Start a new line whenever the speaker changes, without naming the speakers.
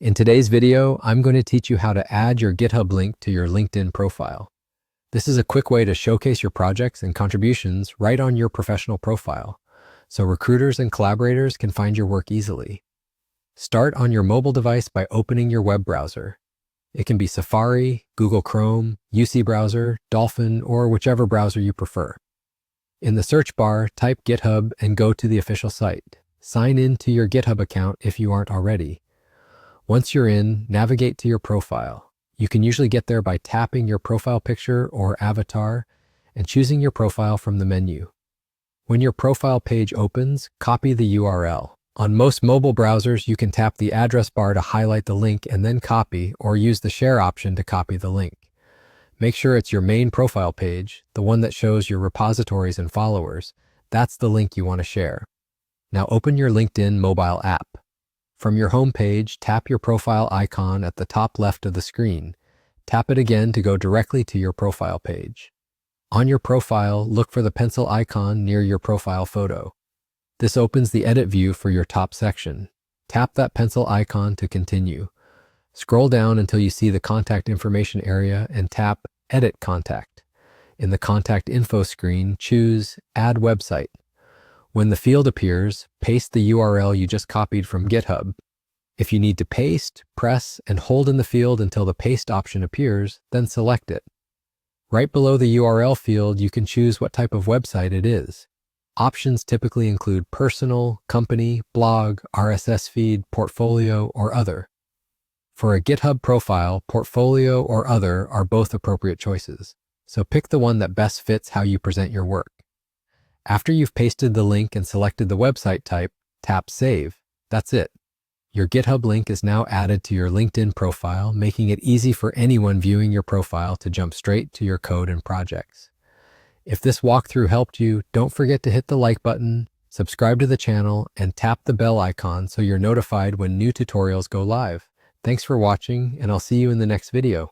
In today's video, I'm going to teach you how to add your GitHub link to your LinkedIn profile. This is a quick way to showcase your projects and contributions right on your professional profile, so recruiters and collaborators can find your work easily. Start on your mobile device by opening your web browser. It can be Safari, Google Chrome, UC Browser, Dolphin, or whichever browser you prefer. In the search bar, type GitHub and go to the official site. Sign in to your GitHub account if you aren't already. Once you're in, navigate to your profile. You can usually get there by tapping your profile picture or avatar and choosing your profile from the menu. When your profile page opens, copy the URL. On most mobile browsers, you can tap the address bar to highlight the link and then copy, or use the share option to copy the link. Make sure it's your main profile page, the one that shows your repositories and followers. That's the link you want to share. Now open your LinkedIn mobile app. From your home page, tap your profile icon at the top left of the screen. Tap it again to go directly to your profile page. On your profile, look for the pencil icon near your profile photo. This opens the edit view for your top section. Tap that pencil icon to continue. Scroll down until you see the contact information area and tap Edit Contact. In the contact info screen, choose Add Website. When the field appears, paste the URL you just copied from GitHub. If you need to paste, press and hold in the field until the paste option appears, then select it. Right below the URL field, you can choose what type of website it is. Options typically include personal, company, blog, RSS feed, portfolio, or other. For a GitHub profile, portfolio or other are both appropriate choices, so pick the one that best fits how you present your work. After you've pasted the link and selected the website type, tap Save. That's it. Your GitHub link is now added to your LinkedIn profile, making it easy for anyone viewing your profile to jump straight to your code and projects. If this walkthrough helped you, don't forget to hit the like button, subscribe to the channel, and tap the bell icon so you're notified when new tutorials go live. Thanks for watching, and I'll see you in the next video.